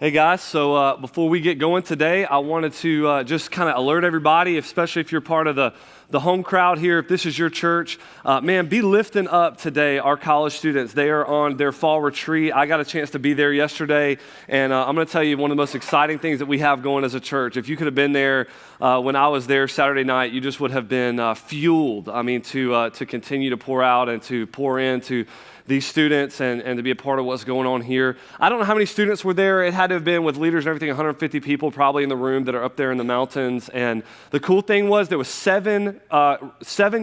Hey guys, so before we get going today, I wanted to just kind of alert everybody, especially if you're part of the home crowd here, if this is your church, man, be lifting up today our college students. They are on their fall retreat. I got a chance to be there yesterday, and I'm going to tell you one of the most exciting things that we have going as a church. If you could have been there when I was there Saturday night, you just would have been fueled, to continue to pour out and to pour into these students and to be a part of what's going on here. I don't know how many students were there. It had to have been, with leaders and everything, 150 people probably in the room that are up there in the mountains. And the cool thing was there was seven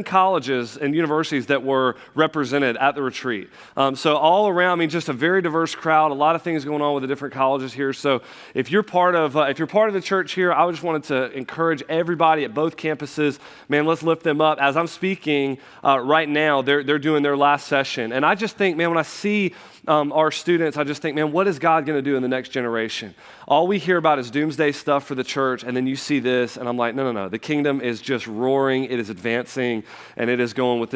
colleges and universities that were represented at the retreat. So all around, just a very diverse crowd, a lot of things going on with the different colleges here. So if you're part of the church here, I just wanted to encourage everybody at both campuses, man, let's lift them up. As I'm speaking right now, they're doing their last session. And I just think, man, when I see our students, I just think, man, what is God going to do in the next generation? All we hear about is doomsday stuff for the church, and then you see this, and I'm like, no. The kingdom is just roaring, it is advancing, and it is going with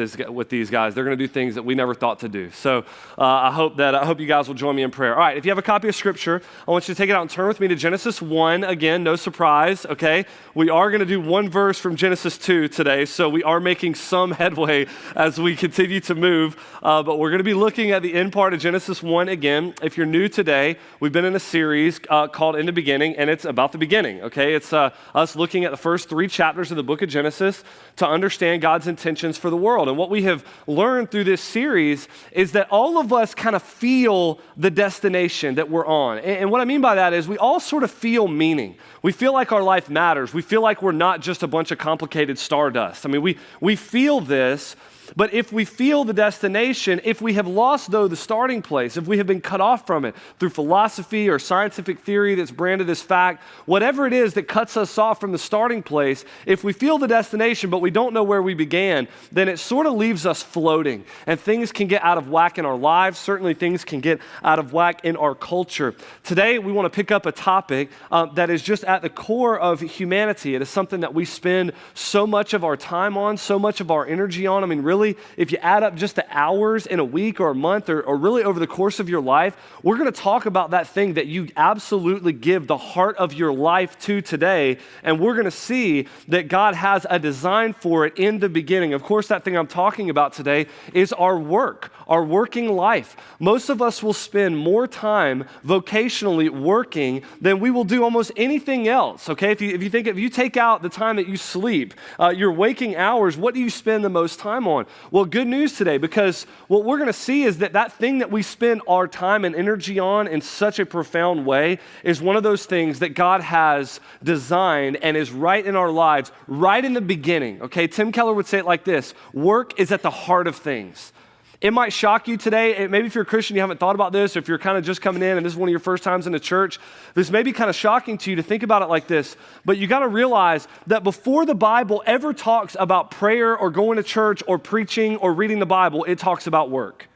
these guys. They're going to do things that we never thought to do. So I hope you guys will join me in prayer. All right, if you have a copy of Scripture, I want you to take it out and turn with me to Genesis 1. Again, no surprise, okay? We are going to do one verse from Genesis 2 today, so we are making some headway as we continue to move, but we're going to be looking at the end part of Genesis 1 again. If you're new today, we've been in a series called In the Beginning, and it's about the beginning, okay? It's us looking at the first 3 chapters of the book of Genesis to understand God's intentions for the world. And what we have learned through this series is that all of us kind of feel the destination that we're on. And what I mean by that is we all sort of feel meaning. We feel like our life matters. We feel like we're not just a bunch of complicated stardust. We feel this. But if we feel the destination, if we have lost, though, the starting place, if we have been cut off from it through philosophy or scientific theory that's branded as fact, whatever it is that cuts us off from the starting place, if we feel the destination but we don't know where we began, then it sort of leaves us floating. And things can get out of whack in our lives. Certainly things can get out of whack in our culture. Today, we want to pick up a topic that is just at the core of humanity. It is something that we spend so much of our time on, so much of our energy on. Really, if you add up just the hours in a week or a month or really over the course of your life, we're going to talk about that thing that you absolutely give the heart of your life to today, and we're going to see that God has a design for it in the beginning. Of course, that thing I'm talking about today is our work, our working life. Most of us will spend more time vocationally working than we will do almost anything else, okay? If you take out the time that you sleep, your waking hours, what do you spend the most time on? Well, good news today, because what we're going to see is that thing that we spend our time and energy on in such a profound way is one of those things that God has designed and is right in our lives, right in the beginning, okay? Tim Keller would say it like this: work is at the heart of things. It might shock you today. Maybe if you're a Christian, you haven't thought about this, or if you're kind of just coming in and this is one of your first times in the church, this may be kind of shocking to you to think about it like this. But you got to realize that before the Bible ever talks about prayer or going to church or preaching or reading the Bible, it talks about work.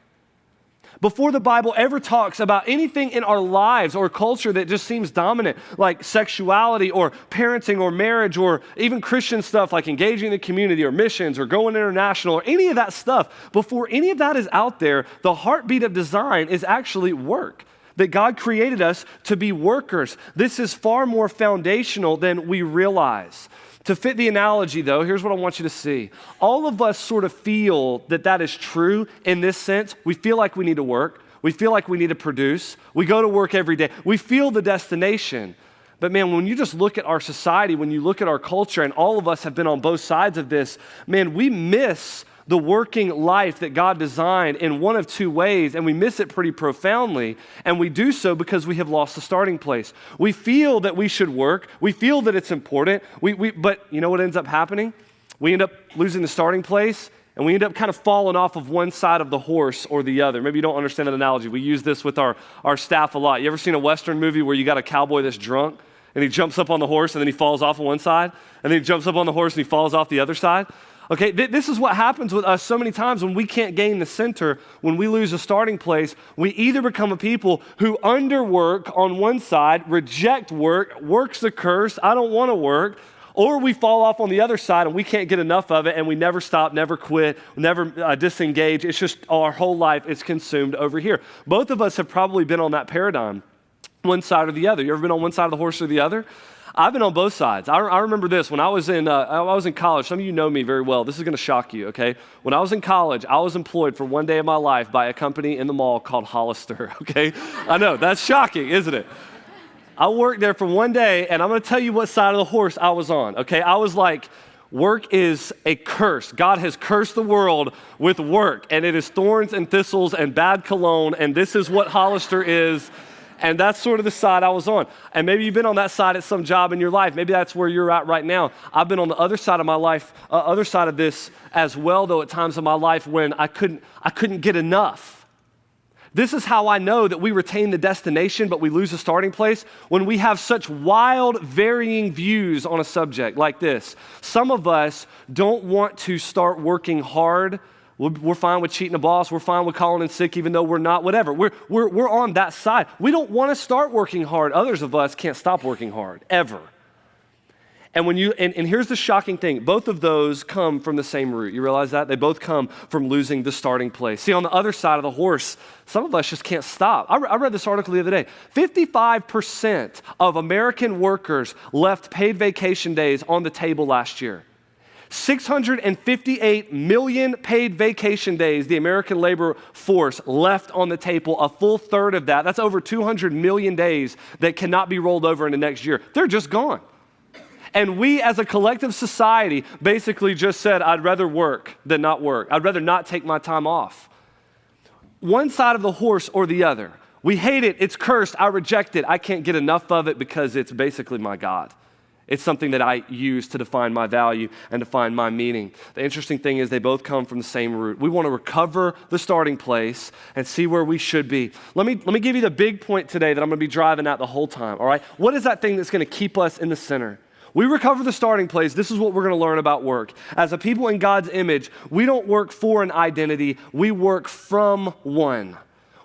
Before the Bible ever talks about anything in our lives or culture that just seems dominant, like sexuality or parenting or marriage or even Christian stuff like engaging in the community or missions or going international or any of that stuff, before any of that is out there, the heartbeat of design is actually work. That God created us to be workers. This is far more foundational than we realize. To fit the analogy, though, here's what I want you to see. All of us sort of feel that is true in this sense. We feel like we need to work. We feel like we need to produce. We go to work every day. We feel the destination. But man, when you just look at our society, when you look at our culture, and all of us have been on both sides of this, man, we miss the working life that God designed in one of 2 ways, and we miss it pretty profoundly, and we do so because we have lost the starting place. We feel that we should work. We feel that it's important, but you know what ends up happening? We end up losing the starting place, and we end up kind of falling off of one side of the horse or the other. Maybe you don't understand that analogy. We use this with our staff a lot. You ever seen a Western movie where you got a cowboy that's drunk, and he jumps up on the horse, and then he falls off on one side, and then he jumps up on the horse, and he falls off the other side? Okay, this is what happens with us so many times when we can't gain the center, when we lose a starting place. We either become a people who underwork on one side, reject work, work's a curse, I don't want to work, or we fall off on the other side and we can't get enough of it and we never stop, never quit, never disengage. It's just our whole life is consumed over here. Both of us have probably been on that paradigm. one side or the other. You ever been on one side of the horse or the other? I've been on both sides. I remember this when I was in college. Some of you know me very well. This is going to shock you, okay? When I was in college, I was employed for one day of my life by a company in the mall called Hollister, okay? I know, that's shocking, isn't it? I worked there for one day, and I'm going to tell you what side of the horse I was on, okay? I was like, work is a curse. God has cursed the world with work, and it is thorns and thistles and bad cologne, and this is what Hollister is. And that's sort of the side I was on. And maybe you've been on that side at some job in your life. Maybe that's where you're at right now. I've been on the other side of my life, other side of this as well, though, at times in my life when I couldn't get enough. This is how I know that we retain the destination, but we lose the starting place, when we have such wild, varying views on a subject like this. Some of us don't want to start working hard. We're fine with cheating a boss. We're fine with calling in sick even though we're not, whatever. We're on that side. We don't want to start working hard. Others of us can't stop working hard, ever. And and here's the shocking thing. Both of those come from the same root. You realize that? They both come from losing the starting place. See, on the other side of the horse, some of us just can't stop. I read this article the other day. 55% of American workers left paid vacation days on the table last year. 658 million paid vacation days the American labor force left on the table, a full third of that. That's over 200 million days that cannot be rolled over into next year. They're just gone. And we as a collective society basically just said, I'd rather work than not work. I'd rather not take my time off. One side of the horse or the other. We hate it. It's cursed. I reject it. I can't get enough of it because it's basically my God. It's something that I use to define my value and define my meaning. The interesting thing is they both come from the same root. We want to recover the starting place and see where we should be. Let me give you the big point today that I'm going to be driving at the whole time, all right? What is that thing that's going to keep us in the center? We recover the starting place. This is what we're going to learn about work. As a people in God's image, we don't work for an identity. We work from one.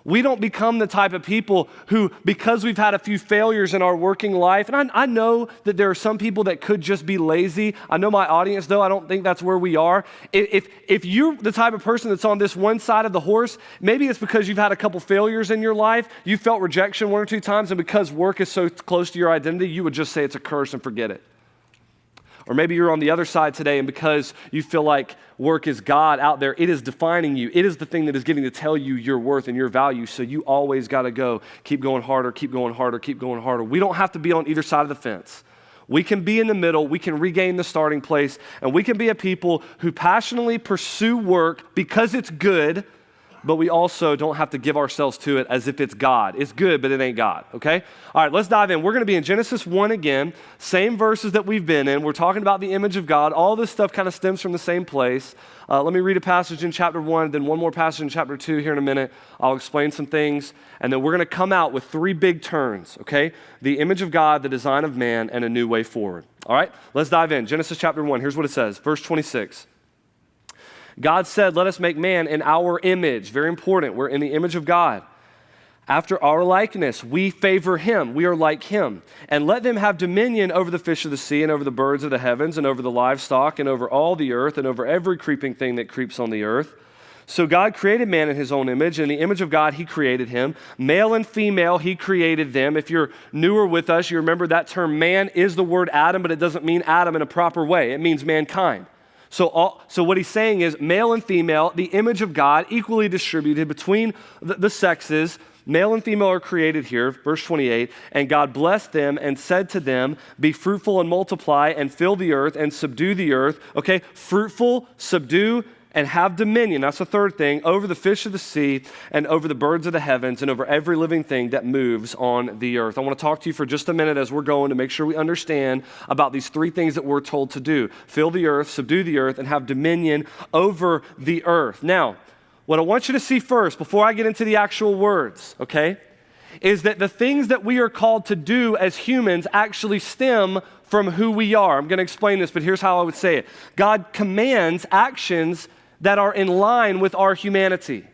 We don't become the type of people who, because we've had a few failures in our working life, and I know that there are some people that could just be lazy. I know my audience, though, I don't think that's where we are. If you're the type of person that's on this one side of the horse, maybe it's because you've had a couple failures in your life, you felt rejection one or two times, and because work is so close to your identity, you would just say it's a curse and forget it. Or maybe you're on the other side today, and because you feel like work is God out there, it is defining you. It is the thing that is getting to tell you your worth and your value, so you always got to go. Keep going harder, keep going harder, keep going harder. We don't have to be on either side of the fence. We can be in the middle. We can regain the starting place, and we can be a people who passionately pursue work because it's good, but we also don't have to give ourselves to it as if it's God. It's good, but it ain't God, okay? All right, let's dive in. We're going to be in Genesis 1 again, same verses that we've been in. We're talking about the image of God. All this stuff kind of stems from the same place. Let me read a passage in chapter 1, then one more passage in chapter 2 here in a minute. I'll explain some things, and then we're going to come out with three big turns, okay? The image of God, the design of man, and a new way forward. All right, let's dive in. Genesis chapter 1, here's what it says, verse 26. God said, let us make man in our image. Very important. We're in the image of God. After our likeness, we favor him. We are like him. And let them have dominion over the fish of the sea and over the birds of the heavens and over the livestock and over all the earth and over every creeping thing that creeps on the earth. So God created man in his own image. In the image of God, he created him. Male and female, he created them. If you're newer with us, you remember that term man is the word Adam, but it doesn't mean Adam in a proper way. It means mankind. So what he's saying is male and female, the image of God, equally distributed between the sexes. Male and female are created here, verse 28, and God blessed them and said to them, be fruitful and multiply and fill the earth and subdue the earth. Okay, fruitful, subdue, and have dominion. That's the third thing, over the fish of the sea and over the birds of the heavens and over every living thing that moves on the earth. I want to talk to you for just a minute as we're going to make sure we understand about these three things that we're told to do. Fill the earth, subdue the earth, and have dominion over the earth. Now, what I want you to see first, before I get into the actual words, okay, is that the things that we are called to do as humans actually stem from who we are. I'm going to explain this, but here's how I would say it. God commands actions that are in line with our humanity.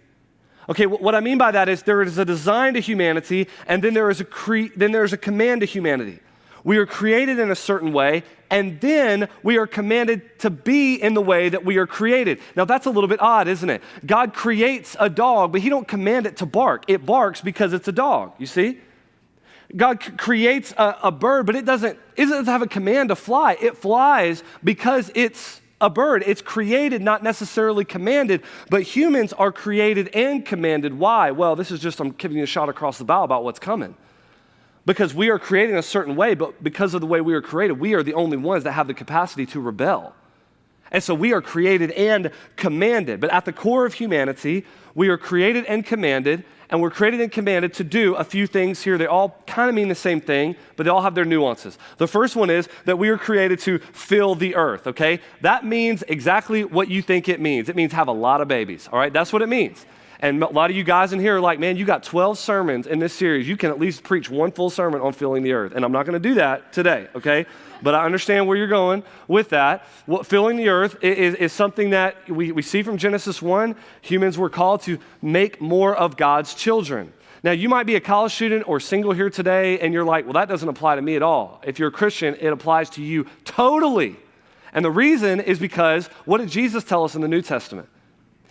Okay, what I mean by that is there is a design to humanity, and then there is a command to humanity. We are created in a certain way, and then we are commanded to be in the way that we are created. Now that's a little bit odd, isn't it? God creates a dog, but he don't command it to bark. It barks because it's a dog, you see? God creates a bird, but it doesn't have a command to fly. It flies because it's a bird. It's created, not necessarily commanded, but humans are created and commanded. Why? Well, this is just, I'm giving you a shot across the bow about what's coming. Because we are created in a certain way, but because of the way we are created, we are the only ones that have the capacity to rebel. And so we are created and commanded. But at the core of humanity, we are created and commanded, and we're created and commanded to do a few things here. They all kind of mean the same thing, but they all have their nuances. The first one is that we are created to fill the earth, okay? That means exactly what you think it means. It means have a lot of babies, all right? That's what it means. And a lot of you guys in here are like, man, you got 12 sermons in this series. You can at least preach one full sermon on filling the earth. And I'm not going to do that today, okay? But I understand where you're going with that. Filling the earth is something that we see from Genesis 1. Humans were called to make more of God's children. Now, you might be a college student or single here today, and you're like, well, that doesn't apply to me at all. If you're a Christian, it applies to you totally. And the reason is because what did Jesus tell us in the New Testament?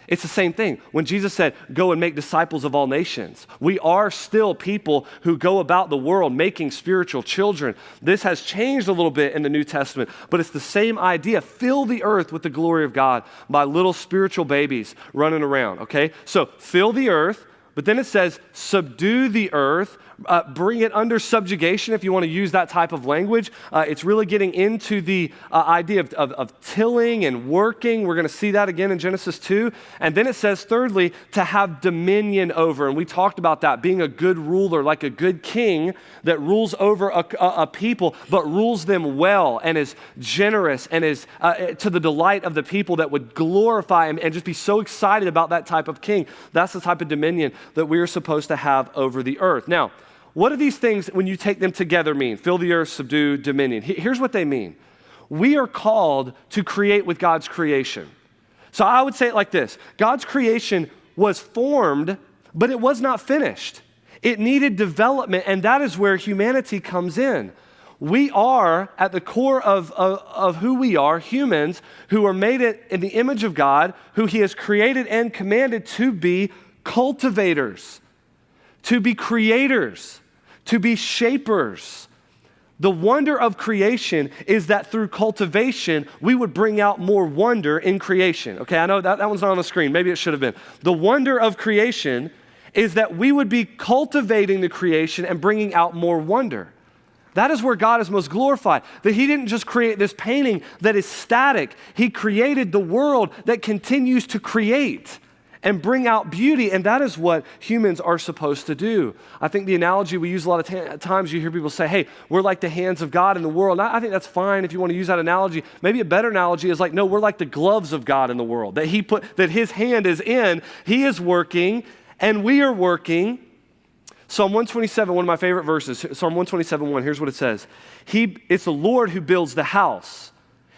It's the same thing. When Jesus said, go and make disciples of all nations, we are still people who go about the world making spiritual children. This has changed a little bit in the New Testament, but it's the same idea. Fill the earth with the glory of God by little spiritual babies running around, okay? So fill the earth, but then it says subdue the earth, bring it under subjugation, if you want to use that type of language. It's really getting into the idea of tilling and working. We're going to see that again in Genesis 2. And then it says, thirdly, to have dominion over. And we talked about that, being a good ruler, like a good king that rules over a people, but rules them well and is generous and is to the delight of the people that would glorify him and just be so excited about that type of king. That's the type of dominion that we are supposed to have over the earth. Now, what do these things, when you take them together, mean? Fill the earth, subdue, dominion. Here's what they mean. We are called to create with God's creation. So I would say it like this. God's creation was formed, but it was not finished. It needed development, and that is where humanity comes in. We are, at the core of who we are, humans who are made in the image of God, who he has created and commanded to be cultivators, to be creators, to be shapers. The wonder of creation is that through cultivation, we would bring out more wonder in creation. Okay, I know that one's not on the screen. Maybe it should have been. The wonder of creation is that we would be cultivating the creation and bringing out more wonder. That is where God is most glorified, that he didn't just create this painting that is static. He created the world that continues to create and bring out beauty, and that is what humans are supposed to do. I think the analogy we use a lot of times, you hear people say, hey, we're like the hands of God in the world. And I think that's fine if you want to use that analogy. Maybe a better analogy is like, no, we're like the gloves of God in the world, that his hand is in, he is working, and we are working. Psalm 127, one of my favorite verses, Psalm 127:1, here's what it says. It's the Lord who builds the house.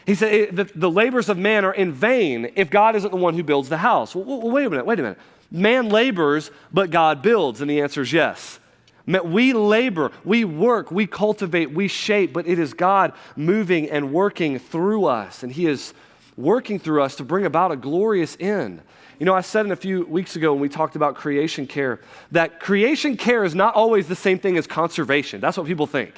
He said, the labors of man are in vain if God isn't the one who builds the house. Well, wait a minute. Man labors, but God builds, and the answer is yes. We labor, we work, we cultivate, we shape, but it is God moving and working through us, and he is working through us to bring about a glorious end. You know, I said a few weeks ago when we talked about creation care, that creation care is not always the same thing as conservation. That's what people think.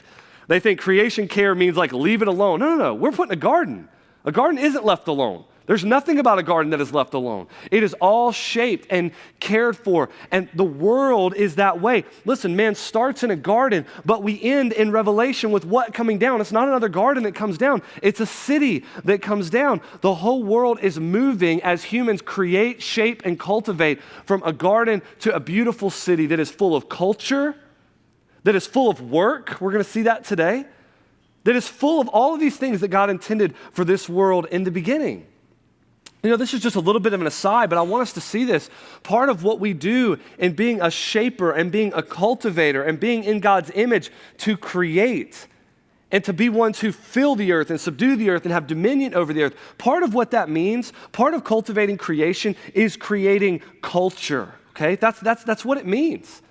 They think creation care means like leave it alone. No. We're putting a garden. A garden isn't left alone. There's nothing about a garden that is left alone. It is all shaped and cared for, and the world is that way. Listen, man starts in a garden, but we end in Revelation with what coming down? It's not another garden that comes down. It's a city that comes down. The whole world is moving as humans create, shape, and cultivate from a garden to a beautiful city that is full of culture, that is full of work. We're going to see that today. That is full of all of these things that God intended for this world in the beginning. You know, this is just a little bit of an aside, but I want us to see this. Part of what we do in being a shaper and being a cultivator and being in God's image to create and to be one to fill the earth and subdue the earth and have dominion over the earth. Part of what that means, part of cultivating creation is creating culture, okay? That's what it means.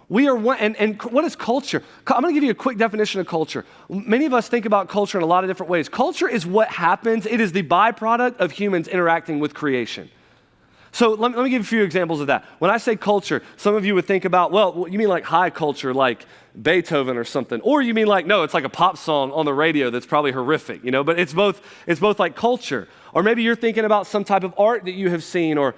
We are one, and what is culture? I'm going to give you a quick definition of culture. Many of us think about culture in a lot of different ways. Culture is what happens. It is the byproduct of humans interacting with creation. So let me give you a few examples of that. When I say culture, some of you would think about, well, you mean like high culture, like Beethoven or something. Or you mean like, no, it's like a pop song on the radio that's probably horrific, but it's both like culture. Or maybe you're thinking about some type of art that you have seen, or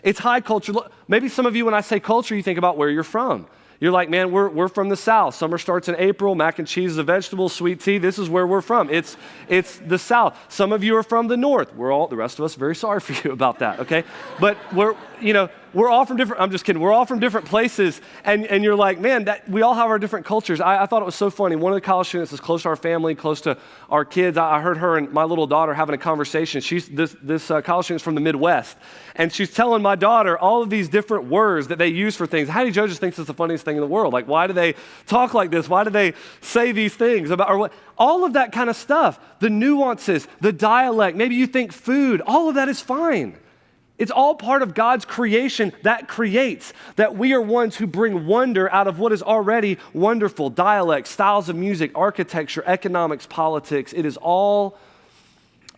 it's high culture. Maybe some of you, when I say culture, you think about where you're from. You're like, man, we're from the South. Summer starts in April. Mac and cheese is a vegetable. Sweet tea, this is where we're from. It's the South. Some of you are from the North. The rest of us, very sorry for you about that, okay? But we're all from different, I'm just kidding. We're all from different places. And you're like, man, we all have our different cultures. I thought it was so funny. One of the college students is close to our family, close to our kids. I heard her and my little daughter having a conversation. This college student's from the Midwest. And she's telling my daughter all of these different words that they use for things. Hattie Joe just thinks it's the funniest thing in the world. Like, why do they talk like this? Why do they say these things about, or what? All of that kind of stuff, the nuances, the dialect, maybe you think food, all of that is fine. It's all part of God's creation that creates, that we are ones who bring wonder out of what is already wonderful. Dialect, styles of music, architecture, economics, politics. It is all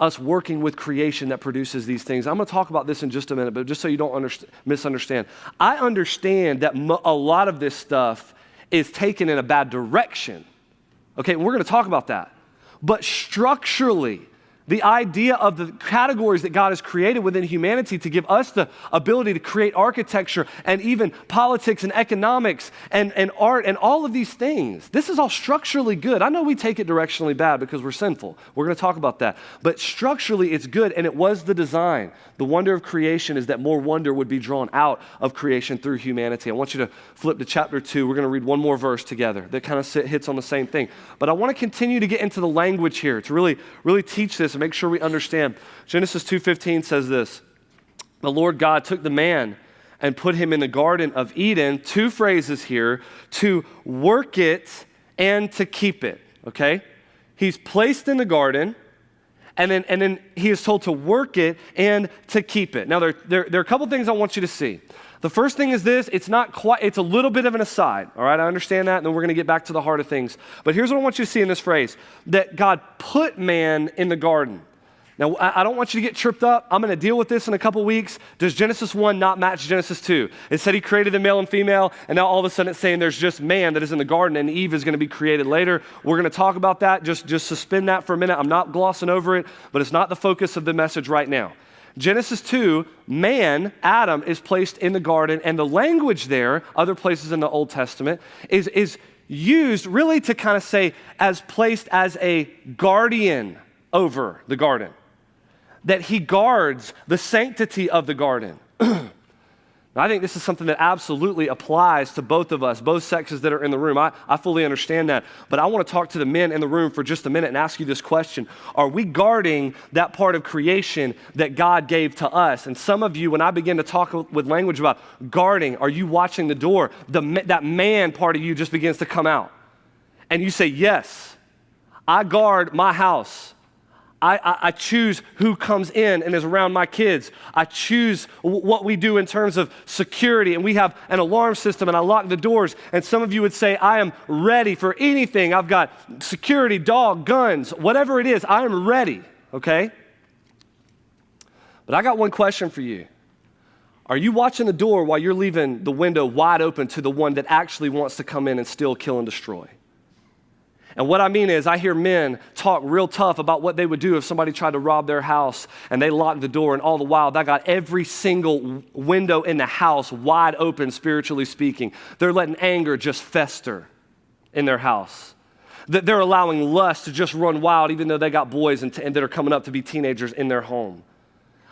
us working with creation that produces these things. I'm going to talk about this in just a minute, but just so you don't misunderstand. I understand that a lot of this stuff is taken in a bad direction. Okay, we're going to talk about that. But structurally, the idea of the categories that God has created within humanity to give us the ability to create architecture and even politics and economics and art and all of these things. This is all structurally good. I know we take it directionally bad because we're sinful. We're going to talk about that. But structurally, it's good, and it was the design. The wonder of creation is that more wonder would be drawn out of creation through humanity. I want you to flip to chapter 2. We're going to read one more verse together that kind of hits on the same thing. But I want to continue to get into the language here to really teach this and make sure we understand. Genesis 2:15 says this: the Lord God took the man and put him in the Garden of Eden, two phrases here, to work it and to keep it, okay? He's placed in the garden, and then he is told to work it and to keep it. Now, there are a couple things I want you to see. The first thing is this: it's a little bit of an aside, all right? I understand that, and then we're going to get back to the heart of things. But here's what I want you to see in this phrase: that God put man in the garden. Now, I don't want you to get tripped up. I'm going to deal with this in a couple weeks. Does Genesis 1 not match Genesis 2? It said he created the male and female, and now all of a sudden it's saying there's just man that is in the garden, and Eve is going to be created later. We're going to talk about that. Just suspend that for a minute. I'm not glossing over it, but it's not the focus of the message right now. Genesis 2, man, Adam, is placed in the garden, and the language there, other places in the Old Testament, is used really to kind of say as placed as a guardian over the garden. That he guards the sanctity of the garden. I think this is something that absolutely applies to both of us, both sexes that are in the room. I fully understand that. But I want to talk to the men in the room for just a minute and ask you this question. Are we guarding that part of creation that God gave to us? And some of you, when I begin to talk with language about guarding, are you watching the door? That man part of you just begins to come out. And you say, yes, I guard my house. I choose who comes in and is around my kids. I choose what we do in terms of security, and we have an alarm system, and I lock the doors. And some of you would say, I am ready for anything. I've got security, dog, guns, whatever it is, I am ready, okay? But I got one question for you. Are you watching the door while you're leaving the window wide open to the one that actually wants to come in and steal, kill, and destroy? And what I mean is I hear men talk real tough about what they would do if somebody tried to rob their house and they locked the door, and all the while they got every single window in the house wide open, spiritually speaking. They're letting anger just fester in their house. That they're allowing lust to just run wild even though they got boys and that are coming up to be teenagers in their home.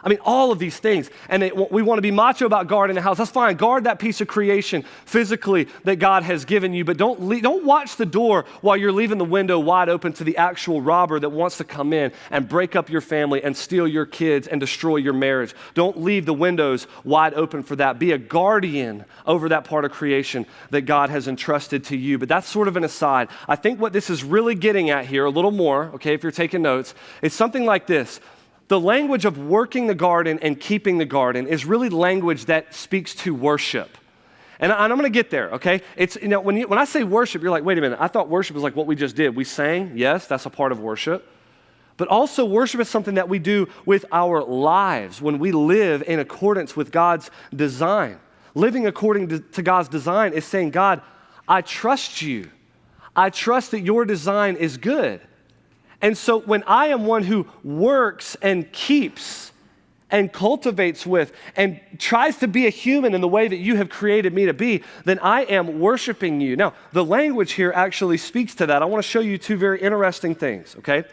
I mean, all of these things. And we want to be macho about guarding the house. That's fine. Guard that piece of creation physically that God has given you. But don't watch the door while you're leaving the window wide open to the actual robber that wants to come in and break up your family and steal your kids and destroy your marriage. Don't leave the windows wide open for that. Be a guardian over that part of creation that God has entrusted to you. But that's sort of an aside. I think what this is really getting at here, a little more, okay, if you're taking notes, is something like this. The language of working the garden and keeping the garden is really language that speaks to worship. And I'm going to get there, okay? It's when I say worship, you're like, wait a minute, I thought worship was like what we just did. We sang, yes, that's a part of worship. But also worship is something that we do with our lives when we live in accordance with God's design. Living according to God's design is saying, God, I trust you. I trust that your design is good. And so when I am one who works and keeps and cultivates with and tries to be a human in the way that you have created me to be, then I am worshiping you. Now, the language here actually speaks to that. I want to show you two very interesting things, okay?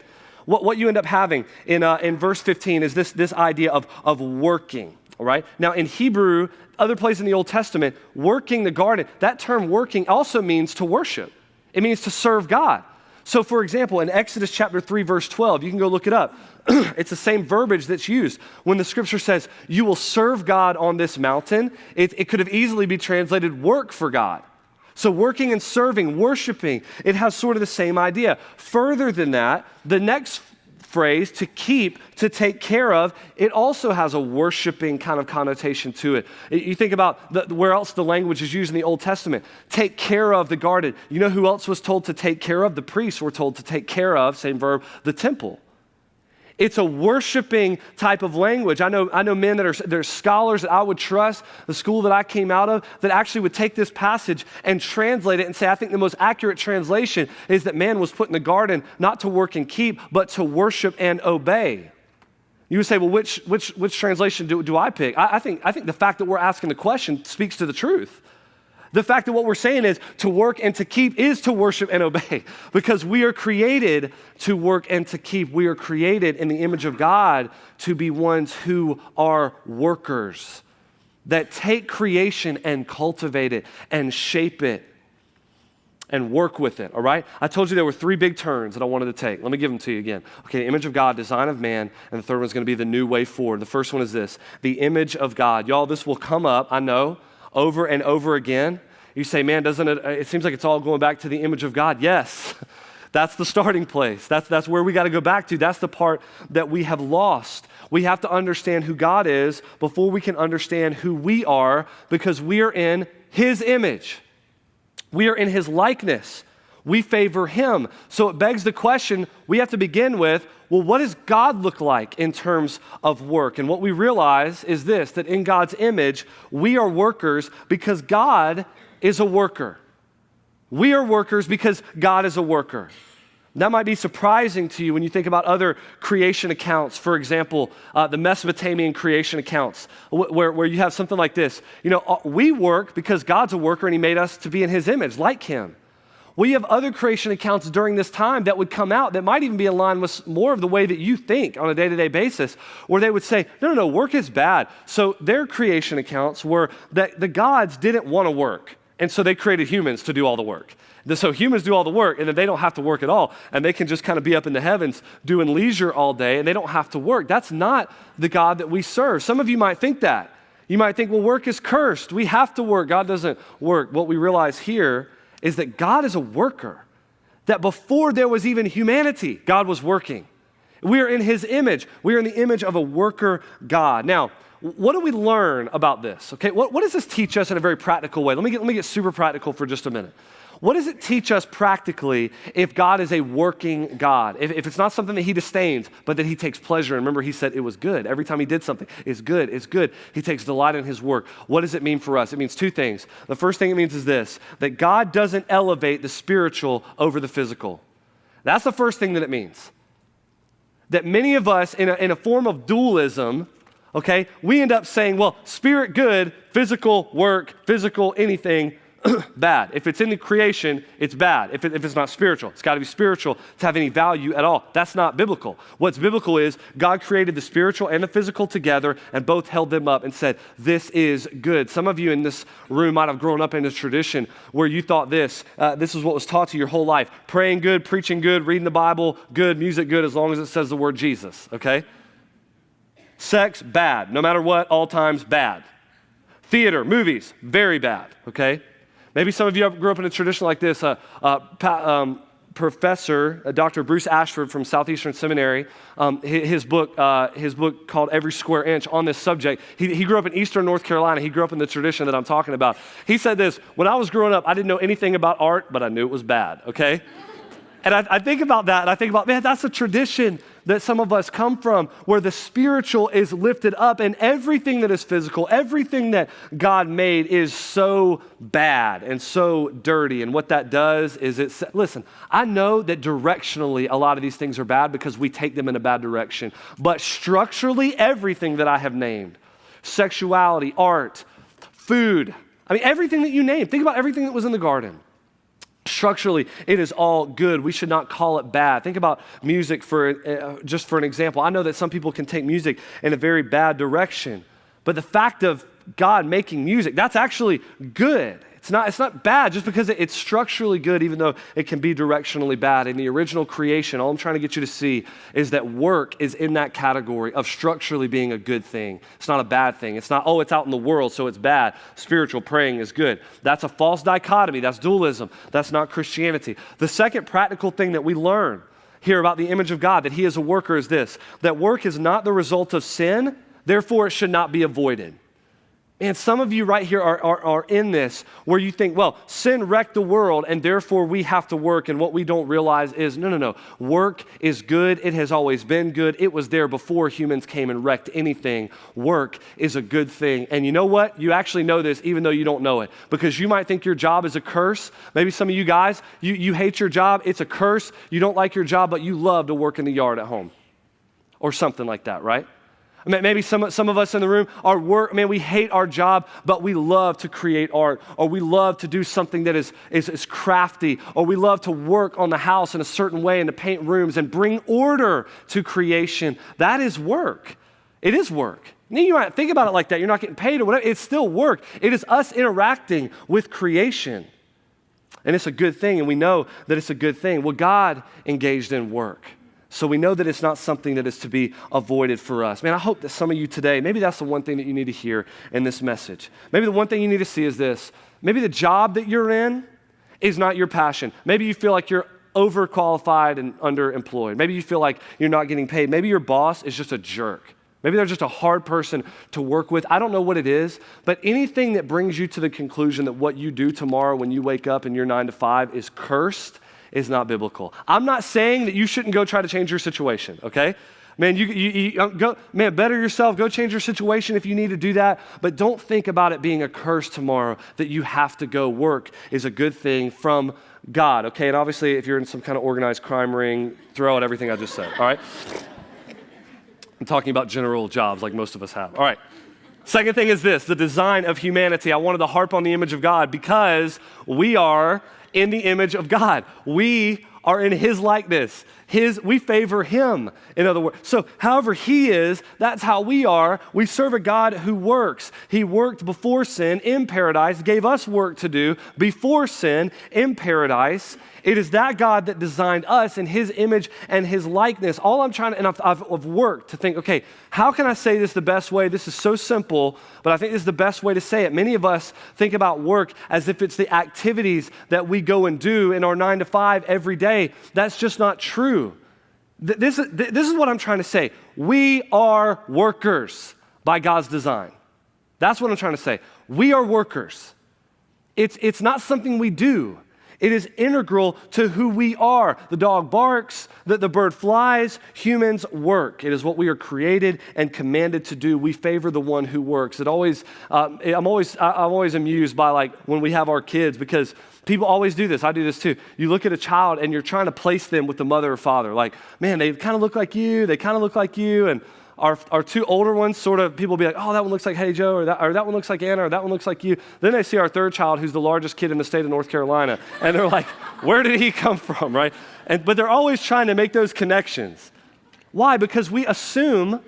What you end up having in verse 15 is this idea of working, all right? Now, in Hebrew, other places in the Old Testament, working the garden, that term working also means to worship. It means to serve God. So, for example, in Exodus chapter 3, verse 12, you can go look it up. It's the same verbiage that's used. When the scripture says, you will serve God on this mountain, it could have easily been translated work for God. So working and serving, worshiping, it has sort of the same idea. Further than that, the next phrase, to keep, to take care of, it also has a worshiping kind of connotation to it. You think about where else the language is used in the Old Testament. Take care of the garden. You know who else was told to take care of? The priests were told to take care of, same verb, the temple. It's a worshiping type of language. I know men that are scholars that I would trust, the school that I came out of, that actually would take this passage and translate it and say, I think the most accurate translation is that man was put in the garden not to work and keep, but to worship and obey. You would say, well, which translation do I pick? I think the fact that we're asking the question speaks to the truth. The fact that what we're saying is to work and to keep is to worship and obey, because we are created to work and to keep. We are created in the image of God to be ones who are workers that take creation and cultivate it and shape it and work with it, all right? I told you there were three big turns that I wanted to take. Let me give them to you again. Okay, the image of God, design of man, and the third one is going to be the new way forward. The first one is this, the image of God. Y'all, this will come up, I know, over and over again. You say, man, doesn't it seems like it's all going back to the image of God. Yes, that's the starting place. That's where we got to go back to. That's the part that we have lost. We have to understand who God is before we can understand who we are, because we are in his image. We are in his likeness. We favor him. So it begs the question we have to begin with, well, what does God look like in terms of work? And what we realize is this, that in God's image, we are workers because God is a worker. We are workers because God is a worker. That might be surprising to you when you think about other creation accounts. For example, the Mesopotamian creation accounts, where you have something like this. You know, we work because God's a worker and he made us to be in his image, like him. Well, you have other creation accounts during this time that would come out that might even be aligned with more of the way that you think on a day-to-day basis, where they would say, no, work is bad. So their creation accounts were that the gods didn't want to work, and so they created humans to do all the work. So humans do all the work, and then they don't have to work at all, and they can just kind of be up in the heavens doing leisure all day, and they don't have to work. That's not the God that we serve. Some of you might think that. You might think, well, work is cursed. We have to work. God doesn't work. What we realize here is that God is a worker, that before there was even humanity, God was working. We are in his image. We are in the image of a worker God. Now, what do we learn about this? Okay, what does this teach us in a very practical way? Let me get super practical for just a minute. What does it teach us practically if God is a working God? If it's not something that he disdains, but that he takes pleasure. And remember, he said it was good. Every time he did something, it's good, it's good. He takes delight in his work. What does it mean for us? It means two things. The first thing it means is this, that God doesn't elevate the spiritual over the physical. That's the first thing that it means. That many of us, in a form of dualism, okay, we end up saying, well, spirit good, physical work, physical anything, bad. If it's in the creation, it's bad. If it's not spiritual, it's got to be spiritual to have any value at all. That's not biblical. What's biblical is God created the spiritual and the physical together and both held them up and said, this is good. Some of you in this room might have grown up in a tradition where you thought this is what was taught to you your whole life. Praying good, preaching good, reading the Bible, good, music good, as long as it says the word Jesus, okay? Sex, bad. No matter what, all times, bad. Theater, movies, very bad, okay? Maybe some of you grew up in a tradition like this. Professor, Dr. Bruce Ashford from Southeastern Seminary, his book called Every Square Inch on this subject. He grew up in Eastern North Carolina. He grew up in the tradition that I'm talking about. He said this, when I was growing up, I didn't know anything about art, but I knew it was bad, okay? And I think about that, and I think about, man, that's a tradition that some of us come from, where the spiritual is lifted up and everything that is physical, everything that God made is so bad and so dirty. And what that does is listen, I know that directionally a lot of these things are bad because we take them in a bad direction, but structurally everything that I have named, sexuality, art, food, I mean, everything that you name, think about everything that was in the garden. Structurally, it is all good. We should not call it bad. Think about music just for an example. I know that some people can take music in a very bad direction, but the fact of God making music, that's actually good. It's not bad just because it's structurally good, even though it can be directionally bad. In the original creation, all I'm trying to get you to see is that work is in that category of structurally being a good thing. It's not a bad thing. It's not, oh, it's out in the world, so it's bad. Spiritual praying is good. That's a false dichotomy. That's dualism. That's not Christianity. The second practical thing that we learn here about the image of God, that he is a worker, is this, that work is not the result of sin, therefore it should not be avoided. And some of you right here are in this where you think, well, sin wrecked the world and therefore we have to work. And what we don't realize is, no. Work is good. It has always been good. It was there before humans came and wrecked anything. Work is a good thing. And you know what? You actually know this even though you don't know it, because you might think your job is a curse. Maybe some of you guys, you hate your job. It's a curse. You don't like your job, but you love to work in the yard at home or something like that, right? Maybe some of us in the room, our work, we hate our job, but we love to create art, or we love to do something that is crafty, or we love to work on the house in a certain way and to paint rooms and bring order to creation. That is work. It is work. Now, you might think about it like that. You're not getting paid or whatever. It's still work. It is us interacting with creation. And it's a good thing, and we know that it's a good thing. Well, God engaged in work. So we know that it's not something that is to be avoided for us. Man, I hope that some of you today, maybe that's the one thing that you need to hear in this message. Maybe the one thing you need to see is this. Maybe the job that you're in is not your passion. Maybe you feel like you're overqualified and underemployed. Maybe you feel like you're not getting paid. Maybe your boss is just a jerk. Maybe they're just a hard person to work with. I don't know what it is, but anything that brings you to the conclusion that what you do tomorrow when you wake up in your 9 to 5 is cursed is not biblical. I'm not saying that you shouldn't go try to change your situation, okay? Man, you go, better yourself, go change your situation if you need to do that, but don't think about it being a curse tomorrow that you have to go. Work is a good thing from God, okay? And obviously, if you're in some kind of organized crime ring, throw out everything I just said, all right? I'm talking about general jobs like most of us have. All right. Second thing is this, the design of humanity. I wanted to harp on the image of God because we are in the image of God. We are in his likeness. We favor him, in other words. So however he is, that's how we are. We serve a God who works. He worked before sin in paradise, gave us work to do before sin in paradise. It is that God that designed us in his image and his likeness. All I'm trying to, and I've worked to think, okay, how can I say this the best way? This is so simple, but I think this is the best way to say it. Many of us think about work as if it's the activities that we go and do in our 9 to 5 every day. That's just not true. This is what I'm trying to say. We are workers by God's design. That's what I'm trying to say. We are workers. It's not something we do. It is integral to who we are. The dog barks, the bird flies, humans work. It is what we are created and commanded to do. We favor the one who works. I'm always amused by like when we have our kids, because people always do this. I do this too. You look at a child and you're trying to place them with the mother or father. Like, man, they kind of look like you. They kind of look like you. And our two older ones, sort of, people will be like, oh, that one looks like Hey Joe, or that one looks like Anna, or that one looks like you. Then they see our third child, who's the largest kid in the state of North Carolina, and they're like, where did he come from, right? But they're always trying to make those connections. Why? Because we assume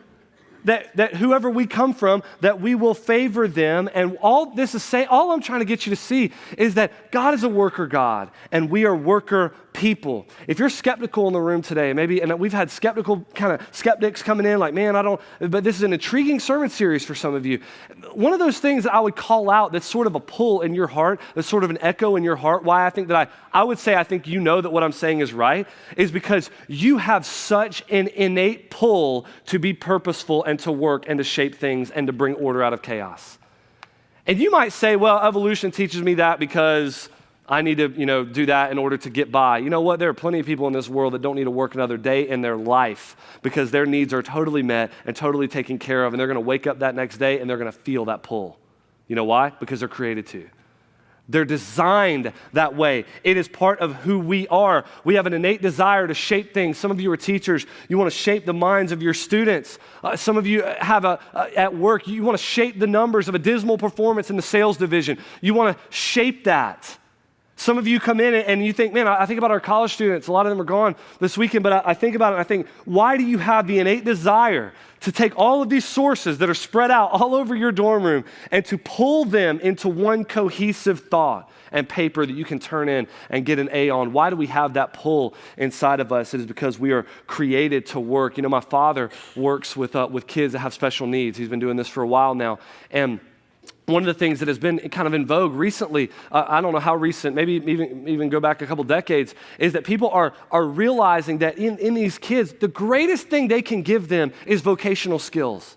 that whoever we come from, that we will favor them. And all I'm trying to get you to see is that God is a worker God, and we are worker people. If you're skeptical in the room today, maybe, and we've had skeptics coming in like, man, but this is an intriguing sermon series for some of you. One of those things that I would call out that's sort of a pull in your heart, that's sort of an echo in your heart, why I think that I would say I think you know that what I'm saying is right, is because you have such an innate pull to be purposeful and to work and to shape things and to bring order out of chaos. And you might say, well, evolution teaches me that because I need to, do that in order to get by. You know what? There are plenty of people in this world that don't need to work another day in their life because their needs are totally met and totally taken care of, and they're going to wake up that next day and they're going to feel that pull. You know why? Because they're created to. They're designed that way. It is part of who we are. We have an innate desire to shape things. Some of you are teachers. You want to shape the minds of your students. Some of you have at work, you want to shape the numbers of a dismal performance in the sales division. You want to shape that. Some of you come in and you think, man, I think about our college students. A lot of them are gone this weekend, but I think about it and I think, why do you have the innate desire to take all of these sources that are spread out all over your dorm room and to pull them into one cohesive thought and paper that you can turn in and get an A on? Why do we have that pull inside of us? It is because we are created to work. My father works with kids that have special needs. He's been doing this for a while now. And one of the things that has been kind of in vogue recently, I don't know how recent, maybe even go back a couple decades, is that people are realizing that in these kids, the greatest thing they can give them is vocational skills.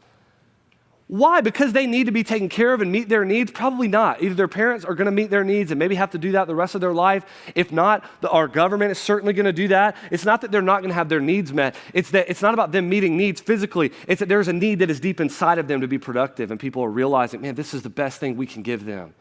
Why? Because they need to be taken care of and meet their needs? Probably not. Either their parents are going to meet their needs and maybe have to do that the rest of their life. If not, our government is certainly going to do that. It's not that they're not going to have their needs met. It's that it's not about them meeting needs physically. It's that there's a need that is deep inside of them to be productive, and people are realizing, man, this is the best thing we can give them.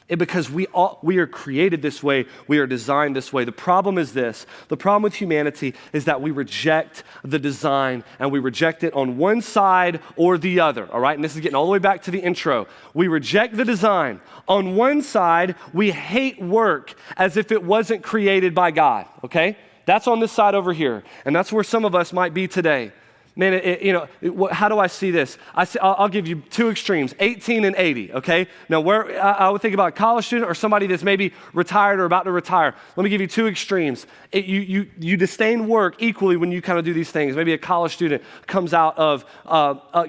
Because we are created this way, we are designed this way. The problem is this. The problem with humanity is that we reject the design, and we reject it on one side or the other, all right? And this is getting all the way back to the intro. We reject the design. On one side, we hate work as if it wasn't created by God, okay? That's on this side over here, and that's where some of us might be today. Man, how do I see this? I'll give you two extremes, 18 and 80, okay? Now, where I would think about a college student or somebody that's maybe retired or about to retire. Let me give you two extremes. You disdain work equally when you kind of do these things. Maybe a college student comes out of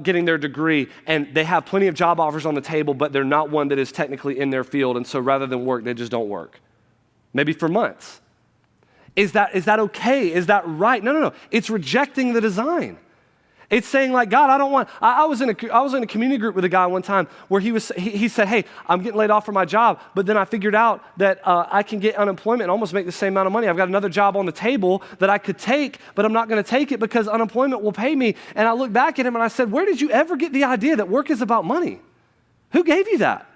getting their degree, and they have plenty of job offers on the table, but they're not one that is technically in their field, and so rather than work, they just don't work. Maybe for months. Is that okay? Is that right? No. It's rejecting the design. It's saying like, God, I don't want, I was in a community group with a guy one time where he said, hey, I'm getting laid off from my job, but then I figured out that I can get unemployment and almost make the same amount of money. I've got another job on the table that I could take, but I'm not going to take it because unemployment will pay me. And I looked back at him and I said, where did you ever get the idea that work is about money? Who gave you that?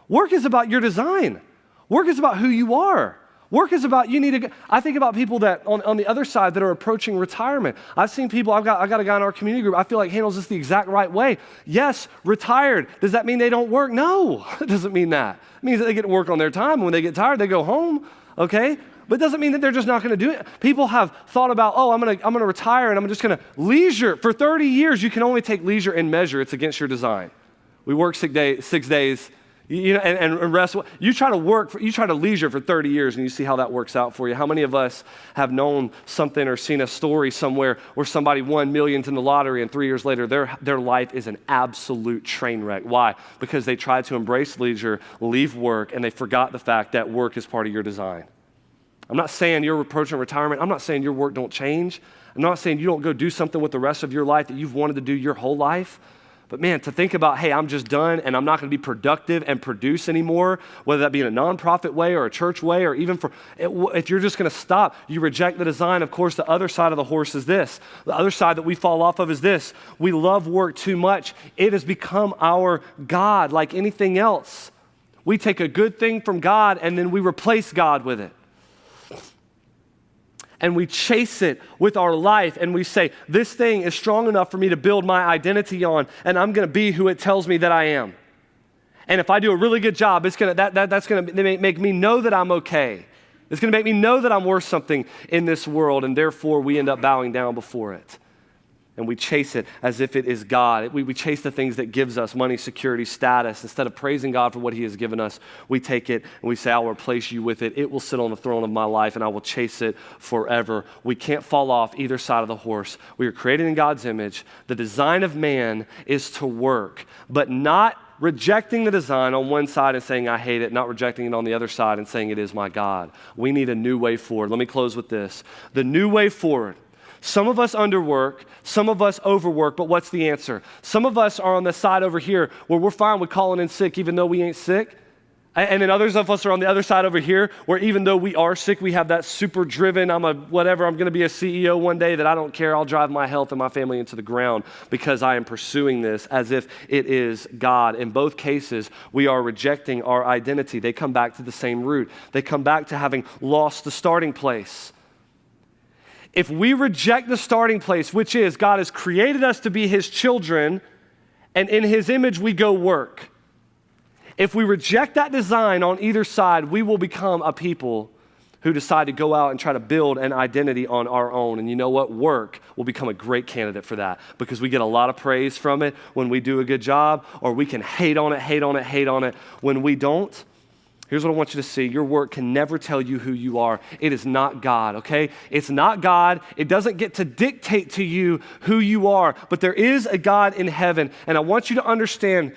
Work is about your design. Work is about who you are. Work is about, I think about people that on the other side that are approaching retirement. I've seen people, I've got a guy in our community group, I feel like handles this the exact right way. Yes, retired. Does that mean they don't work? No, it doesn't mean that. It means that they get to work on their time. And when they get tired, they go home, okay? But it doesn't mean that they're just not going to do it. People have thought about, I'm going to retire and I'm just going to leisure. For 30 years, you can only take leisure in measure. It's against your design. We work 6 days. And rest. You try to leisure for 30 years and you see how that works out for you. How many of us have known something or seen a story somewhere where somebody won millions in the lottery and 3 years later their life is an absolute train wreck? Why? Because they tried to embrace leisure, leave work, and they forgot the fact that work is part of your design. I'm not saying you're approaching retirement. I'm not saying your work don't change. I'm not saying you don't go do something with the rest of your life that you've wanted to do your whole life. But man, to think about, hey, I'm just done and I'm not going to be productive and produce anymore, whether that be in a nonprofit way or a church way or even if you're just going to stop, you reject the design. Of course, the other side of the horse is this. The other side that we fall off of is this. We love work too much. It has become our God like anything else. We take a good thing from God and then we replace God with it. And we chase it with our life and we say, this thing is strong enough for me to build my identity on and I'm going to be who it tells me that I am. And if I do a really good job, that's going to make me know that I'm okay. It's going to make me know that I'm worth something in this world, and therefore we end up bowing down before it. And we chase it as if it is God. We chase the things that gives us money, security, status. Instead of praising God for what he has given us, we take it and we say, I will replace you with it. It will sit on the throne of my life and I will chase it forever. We can't fall off either side of the horse. We are created in God's image. The design of man is to work, but not rejecting the design on one side and saying, I hate it, not rejecting it on the other side and saying, it is my God. We need a new way forward. Let me close with this. The new way forward. Some of us underwork, some of us overwork, but what's the answer? Some of us are on the side over here where we're fine with calling in sick even though we ain't sick. And then others of us are on the other side over here, where even though we are sick, we have that super driven, I'm going to be a CEO one day, that I don't care, I'll drive my health and my family into the ground because I am pursuing this as if it is God. In both cases, we are rejecting our identity. They come back to the same root. They come back to having lost the starting place. If we reject the starting place, which is God has created us to be his children, and in his image we go work. If we reject that design on either side, we will become a people who decide to go out and try to build an identity on our own. And you know what? Work will become a great candidate for that, because we get a lot of praise from it when we do a good job, or we can hate on it when we don't. Here's what I want you to see. Your work can never tell you who you are. It is not God, okay? It's not God. It doesn't get to dictate to you who you are, but there is a God in heaven, and I want you to understand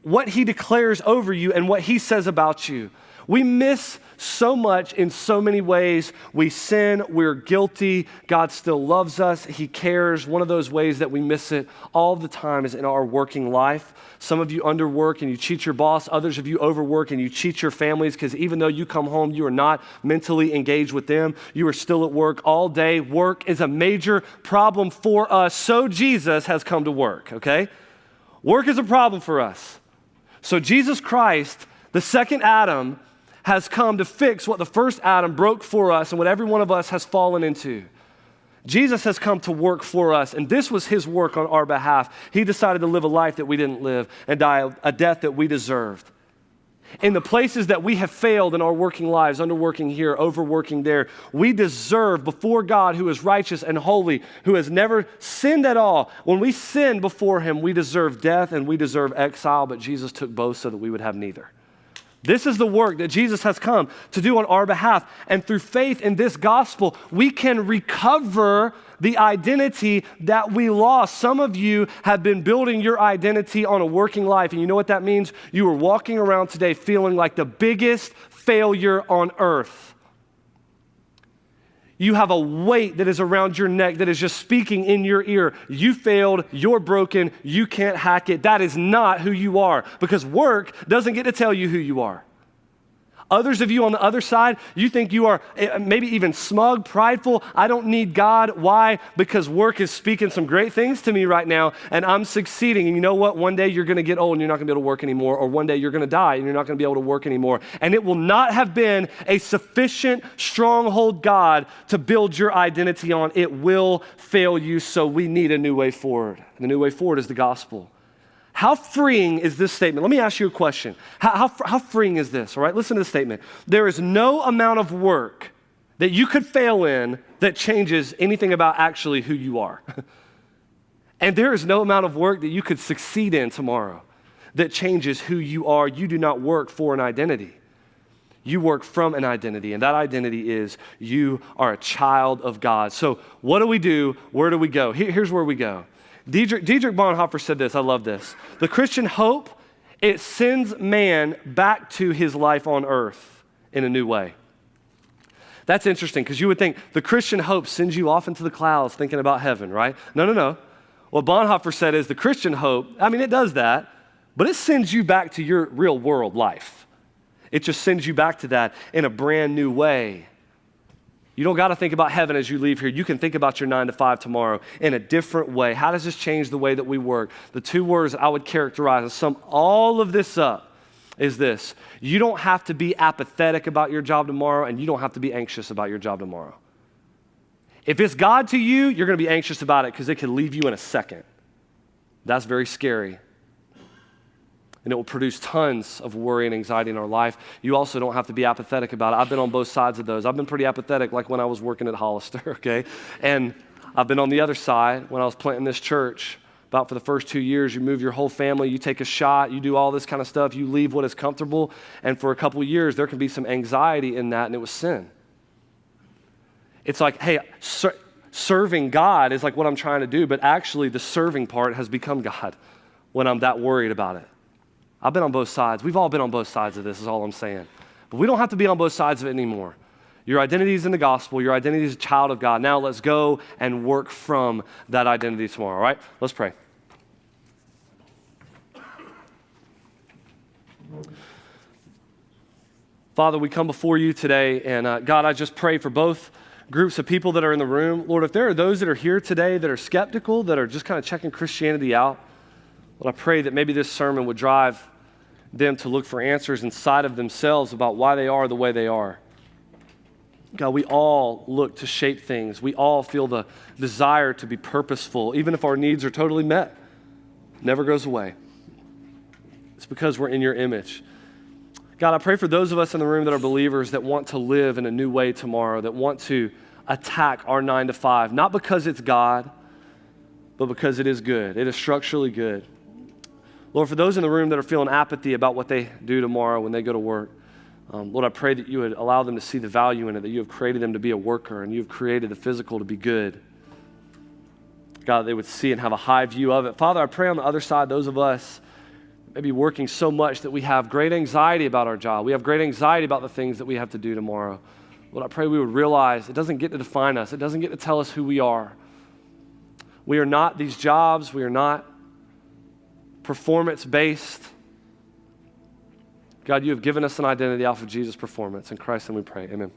what he declares over you and what he says about you. We miss so much in so many ways. We sin, we're guilty. God still loves us. He cares. One of those ways that we miss it all the time is in our working life. Some of you underwork and you cheat your boss. Others of you overwork and you cheat your families, because even though you come home, you are not mentally engaged with them. You are still at work all day. Work is a major problem for us. So Jesus has come to work, okay? Work is a problem for us. So Jesus Christ, the second Adam, has come to fix what the first Adam broke for us and what every one of us has fallen into. Jesus has come to work for us, and this was his work on our behalf. He decided to live a life that we didn't live and die a death that we deserved. In the places that we have failed in our working lives, underworking here, overworking there, we deserve before God, who is righteous and holy, who has never sinned at all. When we sin before him, we deserve death and we deserve exile, but Jesus took both so that we would have neither. This is the work that Jesus has come to do on our behalf. And through faith in this gospel, we can recover the identity that we lost. Some of you have been building your identity on a working life. And you know what that means? You are walking around today feeling like the biggest failure on earth. You have a weight that is around your neck that is just speaking in your ear. You failed, you're broken, you can't hack it. That is not who you are, because work doesn't get to tell you who you are. Others of you on the other side, you think you are maybe even smug, prideful. I don't need God. Why? Because work is speaking some great things to me right now, and I'm succeeding. And you know what? One day you're going to get old and you're not going to be able to work anymore, or one day you're going to die and you're not going to be able to work anymore. And it will not have been a sufficient stronghold God to build your identity on. It will fail you, so we need a new way forward. And the new way forward is the gospel. How freeing is this statement? Let me ask you a question. How freeing is this? All right, listen to this statement. There is no amount of work that you could fail in that changes anything about actually who you are. And there is no amount of work that you could succeed in tomorrow that changes who you are. You do not work for an identity. You work from an identity, and that identity is you are a child of God. So what do we do? Where do we go? Here's where we go. Dietrich Bonhoeffer said this. I love this. The Christian hope, it sends man back to his life on earth in a new way. That's interesting, because you would think the Christian hope sends you off into the clouds thinking about heaven, right? No. What Bonhoeffer said is the Christian hope, it does that, but it sends you back to your real world life. It just sends you back to that in a brand new way. You don't got to think about heaven as you leave here. You can think about your 9 to 5 tomorrow in a different way. How does this change the way that we work? The two words I would characterize and sum all of this up is this. You don't have to be apathetic about your job tomorrow, and you don't have to be anxious about your job tomorrow. If it's God to you, you're going to be anxious about it because it could leave you in a second. That's very scary. And it will produce tons of worry and anxiety in our life. You also don't have to be apathetic about it. I've been on both sides of those. I've been pretty apathetic, like when I was working at Hollister, okay? And I've been on the other side when I was planting this church. About for the first 2 years, you move your whole family, you take a shot, you do all this kind of stuff, you leave what is comfortable. And for a couple of years, there can be some anxiety in that, and it was sin. It's like, hey, serving God is like what I'm trying to do, but actually the serving part has become God when I'm that worried about it. I've been on both sides. We've all been on both sides of this is all I'm saying. But we don't have to be on both sides of it anymore. Your identity is in the gospel. Your identity is a child of God. Now let's go and work from that identity tomorrow, all right? Let's pray. Father, we come before you today, and God, I just pray for both groups of people that are in the room. Lord, if there are those that are here today that are skeptical, that are just kind of checking Christianity out, Lord, I pray that maybe this sermon would drive them to look for answers inside of themselves about why they are the way they are. God, we all look to shape things. We all feel the desire to be purposeful, even if our needs are totally met. It never goes away. It's because we're in your image. God, I pray for those of us in the room that are believers that want to live in a new way tomorrow, that want to attack our 9 to 5, not because it's God, but because it is good. It is structurally good. Lord, for those in the room that are feeling apathy about what they do tomorrow when they go to work, Lord, I pray that you would allow them to see the value in it, that you have created them to be a worker and you have created the physical to be good. God, they would see and have a high view of it. Father, I pray on the other side, those of us maybe working so much that we have great anxiety about our job. We have great anxiety about the things that we have to do tomorrow. Lord, I pray we would realize it doesn't get to define us. It doesn't get to tell us who we are. We are not these jobs. We are not performance-based. God, you have given us an identity off of Jesus' performance. In Christ, and we pray. Amen.